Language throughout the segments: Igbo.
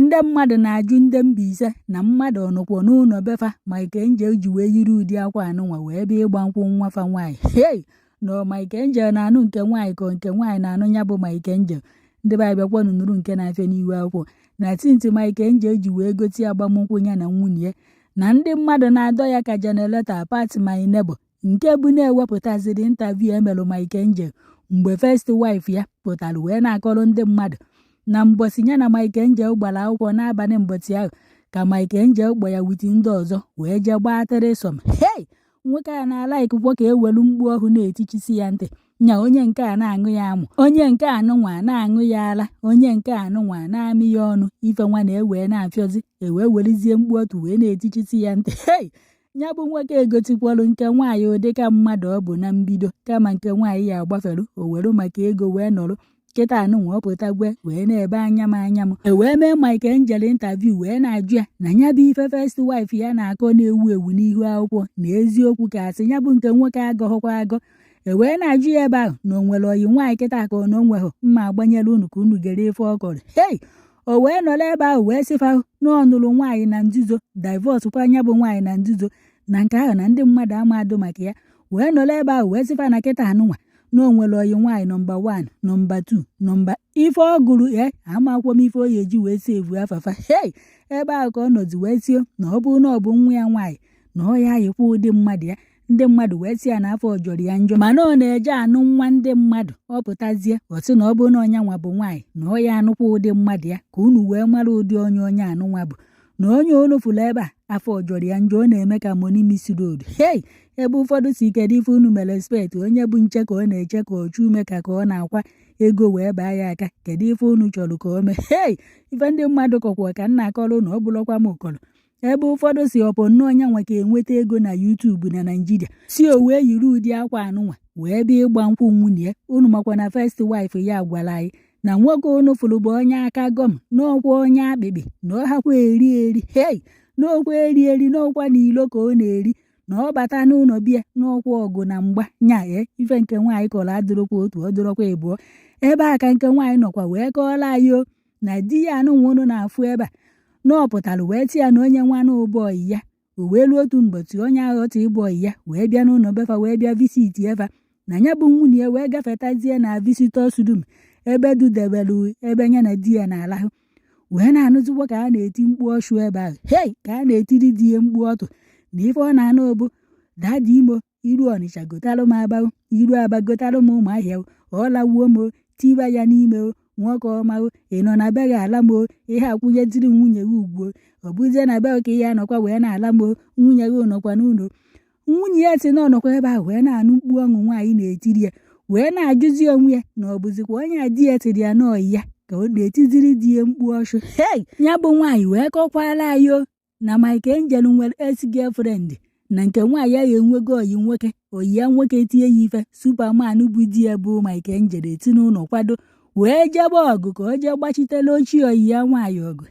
Ndị mmadụ na-ajụ ndị Mbaise na mmadụ ọnụkwọ n'ụlọ befa Michael Angel ji wee yiri ụdị akwa anụnwa wee bịa ịgba nkwụ nwafa nwaanyị. No Michael Angel na-anụ nke nwaanyị ka nke nwaanyị na-anụ ya bụ Michael Angel. Ndị be bịakwa nụrụ nke na-afịa n'ihu akwụkwọ na tinti Michael Angel ji wee gote agbamnkwụ ya na nwunye ya na ndị mmadụ na-adọ ya ka generator apart my neighbor nke bụ na-ewepụtaziri interview emelụ Michael Angel mgbe first wife ya pụtara wee na-akọrọ ndị mmadụ na mbọsị ya na Michael Angel gbara akwụkwọ n'abalị mbọsị ahụ ka Michael Angel gba ya witi ndị ọzọ wee jee gbaa tịrịsọm. Nwoke a na-ala ikụkwọ ka ewelu mgbu ọhụụ na-etichisi ya ntị nya onye nke a na-aṅụ ya amụ, onye nke anụnwa na-aṅụ ya ala, onye nke anụnwa na-amị ya ọnụ ife nwa na-ewee na-afịọzi ewee welizie mgbu otu wee na-etichisi ya ntị. Ya bụ nwoke egotikwalụ nke nwaanyị ụdịka mmadụ ọ bụ na mbido kama nke nwaanyị ya agbafelụ o were maka ego wee nọrọ nkịta anụnwa ọpụtagwe wee na-ebe anya m ewee mee Michael Angel interview wee na-ajụ ya na ya bụ ife first wife ya na-akọ na-ewu ewu n'ihu akwụkwọ na eziokwu ka asị ya bụ nke nwoke agọghọkwa agọ. Ewee na-ajụ ya ebe ahụ na o nwere oyi nwaanyị kịta ka ọ na onweghị mma agbanyere unu ka unu gere ife ọ kọrọ. O wee nọrọ ebe ahụ wee sịfa na ọ nụrụ nwaanyị na nzuzo divorce kwa anya bụ nwaanyị na nzuzo na nke ahụ na ndị mmadụ amadụ maka ya wee nọrọ ebe ahụ wee sịfa na kịta anụnwa na o nwere oyi nwaanyị nọmba 1 nọmba 2 nọmba ife ọ gụrụ amakwọ m ife o ya eji wee sevu afafa. Ebe ahụ ka ọ nọzi wee sio na ọ bụrụ na ọ bụ nwa ya nwaanyị na ọ ya yikwa ụdị mmadụ ya. Ndị mmadụ wee sị ya na afọ jọrọ ya njọ mana ọ na-eje anụ nwa ndị mmadụ ọ pụtazie ọ sị na ọ bụrụ na ọnya nwa bụ nwaanyị na ọ ya anụkwa ụdị mmadụ ya ka unu wee mara ụdị onye anụnwa bụ na onye unu fụrụ ebe a afọ jọrọ ya njọ ọ na-eme ka Money Miss Road. Ebe ụfọdụ si kedu ife unu mere respect onye bụ nche ka ọ na-eche ka ọchụ ume ka ọ na-akwa ego wee baa ya aka kedu ife unu chọrọ ka o mee. Ife ndị mmadụ kọkwa ka nna akọrọ na ọ bụrụkwa m ụkọrọ. Ebe ụfọdụ si ọpụ nnọọ ọnya nwa ka enweta ego na YouTube na Naịjirịa si o wee yiri ụdị akwa anụnwa wee bịa ịgba nkwụ nwunye ya. Unu makwa na first wife ya gwara anyị na nwoke unu fụrụ bụ onye aka gọm n'ọkwa onye akpịkpị na ọ hakwa eri n'ọkwa eri n'ọkwa na ilo ka ọ na-eri na ọ bata n'ụlọ bịa n'ọkwa ọgụ na mgba nya ife nke nwaanyị kọrọ adịrọkwa otu ọ dịrọkwa ịbụọ. Ebe a ka nke nwaanyị nọkwa wee kọọla anyị na di ya anụnwa unu na-afụ ebe a na ọ pụtara wee tị ya na onye nwa n'ụbọyị ya o wee ruo otu mbọtị onye aghọta ịbọyị ya wee bịa n'ụlọ befa wee bịa visit eva na ya bụ nwunye ya wee gafetazie na visitors room ebe dudebelu ebe ya na di ya na-alahụ wee na-anụzikwa ka a na-eti mkpu ọchụ ebe ahụ ka a na-etiri di ya mkpu ọtụ na ife ọ na-anụ obu dadi imo iru Ọnịcha gotalụ m Aba iru Aba gotalụ m Ụmụahịa ọ lawuo m tiba ya n'ime nwoke ọma ị nọ na be gị ala m ihe akwụnyetiri nwunye gị ugbo ọ bụzie na be ka ihe anọkwa wee na-ala m nwunye gị nọkwa n'ụlọ. Nwunye ya si na ọnọkwa ebe ahụ wee na-anụ mkpu ọṅụ nwaanyị na-etiri ya wee na-ajụzi onwe ya na ọ bụzikwa onye di ya tiri ya n'ọyị ya ka ọ na-etiziri di ya mkpu ọchụ. Ya bụ nwaanyị wee kọkwala anyị na Michael Angel nwere ex-girlfriend na nke nwaanyị ya enwego oyi nwoke oyi ya nwoke tie ya ife Superman bụ di ya bụ Michael Angel eti n'ụlọ kwado wee jebe ọgụ ka o jee gbachitela ochie oyi ya nwaanyị ọgụ.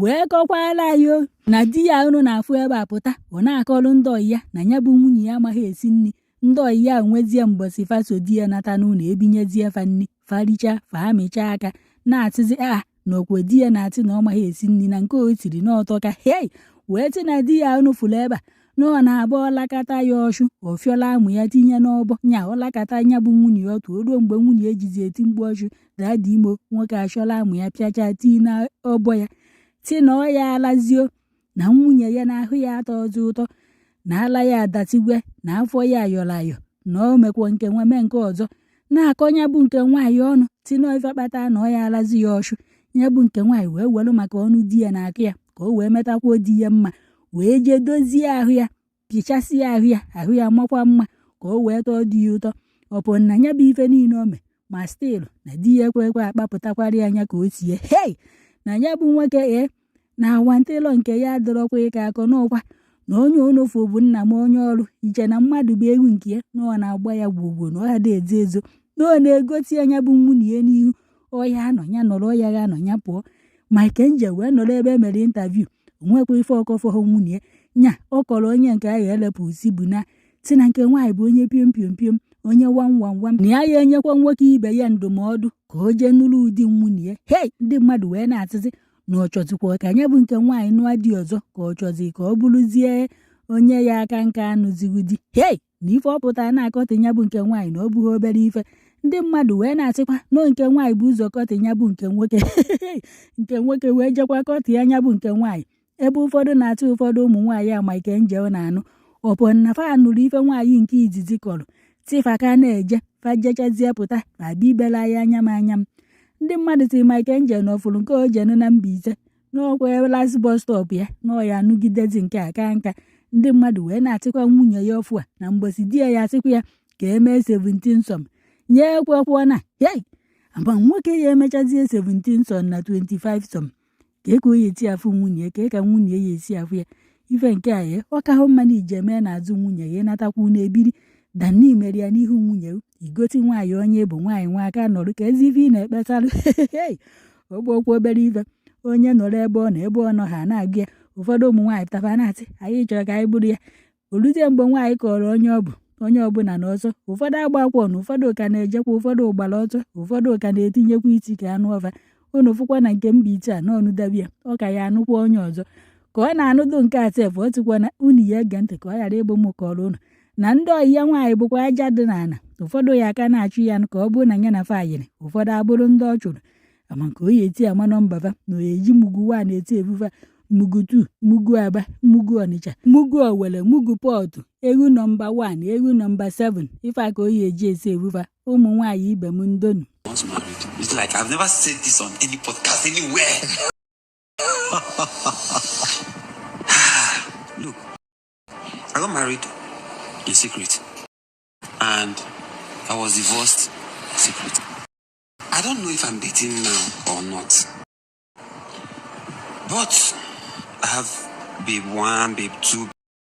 Wee kọkwala anyị na di ya unu na-afụ ebe a pụta ọ na-akọrọ ndị ọyị ya na ya bụ nwunye ya amaghị esi nri. Ndị ọyị ya nwezie mbọsị faso di ya nata n'ụlọ ebinyezie fa nri faricha fa amịcha aka na-atịzi na okwe di ya na-atị na ọ maghị esi nri na nke o tiri n'ọtọ ka wee tị na di ya unu fụrụ ebe a na ọ na-abụ ọlakata ya ọchụ ọ fịọla amụ ya tinye n'ọbọ nya ọlakata nya bụ nwunye ya otu ruo mgbe nwunye ejizi eti mkpu ọchụ dadi imo nwoke achọla amụ ya pịacha tii na ọbọ ya ti na ọ ya alazio na nwunye ya na-ahụ ya atọ ọzọ ụtọ na ala ya adatigwe na afọ ya ayọrọ ayọ na o mekwa nke nwa mee nke ọzọ na-akọ nya bụ nke nwaanyị ọnụ ti na ife kpata na ọ ya alazi ya ọchụ. Ya bụ nke nwaanyị wee welu maka ọnụ di ya na-akụ ya ka o wee metakwuo di ya mma wee jee dozie ahụ ya pichasịa ahụ ya makwa mma ka o wee tọọ di ya ụtọ. Ọ bụ na ya bụ ife niile o mee ma stilu na di ya ekwekwe akpapụtakwara ya anya ka o sie na ya bụ nwoke na awantịlọ nke ya adọrọkwa ịka akọ n'ọkwa na onye onofu bụ nna m onye ọrụ iche na mmadụ bụ egwu nke ya na ọ na-agba ya gwugwo na ọ ha na-ezo ezo na ọ na-egosi anya bụ nwunye ya n'ihu ọya anọ ya nọrọ ọya ga anọ ya pụọ. Michael Angel wee nọrọ ebe emere interview onwekwa ife ọkọfọ nwunye ya nya ọ kọrọ onye nke ahụ elepụ isi bụ na si na nke nwaanyị bụ onye piom onye wam na ya enyekwa nwoke ibe ya ndụmọdụ ka o jee nụrụ ụdị nwunye ya. Ndị mmadụ wee na-atịzi na ọ chọzikwa ka anya bụ nke nwaanyị nụọ di ọzọ ka ọ chọzi ka ọ bụrụzie onye ya aka nka anụzighị di hei na ife ọ pụtara na-akọta ya bụ nke nwaanyị na ọ bụghị obere ife ndị mmadụ wee na-asịkwa na nke nwaanyị bụ ụzọ kọta ya bụ nke nwoke nke nwoke wee jekwa kọta ya nya bụ nke nwaanyị ebe ụfọdụ na-atụ ụfọdụ ụmụ nwaanyị Michael Angel na-anụ ọpụ na fa nụrụ ife nwaanyị nke izizi kọrọ tifa ka na-eje fajechazie pụta ma bịa ibela ya anya m ndị mmadụ si Michael Angel na ọfụrụ nke o jenu na Mbaise n'ọkwa last bus stop ya na ọya anụgidezi nke aka nka ndị mmadụ wee na-atịkwa nwunye ya ọfụ a na mgbosi di ya asịkwa ya ka emee 17 sọm nye ekwekwuo na hei ama nwoke ya emechazie 17 sọm na 25 sọm ka o ya eti afụ nwunye ka nwunye ya esi afụ ya ife nke a ya ọ ka hụ mma na ije mee n'azụ nwunye ya natakwu na-ebiri dani mere ya n'ihu nwunye igoti nwaanyị onye bụ nwaanyị nwa aka nọrụ ka ezi ife ị na-ekpetalụ ogbokwu obere ife onye nọrọ ebe ọ na ebe ọ nọ ha na-agụ ya ụfọdụ ụmụ nwaanyị pụtara na-atị anyị chọrọ ka anyị bụrụ ya oluzie mgbe nwaanyị kọrọ onye ọbụla n'ọzọ ụfọdụ agbakwọ na ụfọdụ ụka na-ejekwa ụfọdụ ụgbara ọtọ ụfọdụ ụka na-etinyekwa isi ka anụ ọfa unu fụkwa na nke Mbaise a n'ọnụ dabia ọ ka ya anụkwa onye ọzọ ka ọ na-anụdo nke atef ọ tụkwa na unu ya ege ntị ka ọ ghara ịbụ m kọrọ unu na ndị ọyị ya nwaanyị bụkwa aja dị n'ala ụfọdụ ya aka na-achụ ya ka ọ bụrụ na ya na fayịrị ụfọdụ abụrụ ndị ọ chụrụ ama nke o ya eti ama nọmba fa na oyeji mugu wa na-eti efufa mugu 2 mugu Aba mugu Ọnịcha mugu Owere mugu Pọtụ egwu nọmba 1 egwu nọmba 7 ife a ka o ya eji esi efufa ụmụ nwaanyị ibe m ndonu. It's like I've never said this on any podcast anywhere. Look, I got married in secret and I was divorced in secret. I don't know if I'm dating now or not, but I have babe 1, babe 2,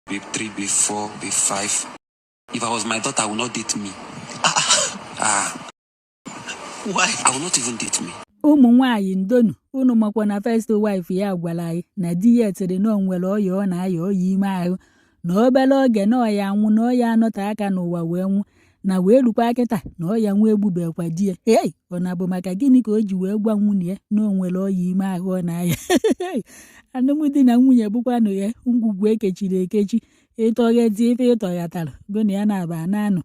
babe 3, babe 4, babe 5. If I was my daughter, I would not date me. Why? I will not even date me. Ụmụ nwaanyị ndonu unu makwa na first wife ya gwara anyị na di ya etere na onwere ọya ọ na-aya ọya ime ahụ na obere oge na ọya anwụ na ọya anọte aka n'ụwa wee nwụ na wee rukwa kịta na ọya nwa egbubekwa di ya ei ọ na-abụ maka gịnị ka o ji wee gwa nwunye ya na onwere ọya ime ahụ ọ na-aya alụmdi na nwunye bụkwanụ ya ngwugwu ekechiri ekechi ịtọghezi ife ịtọghatara bụ na ya na-aba anụ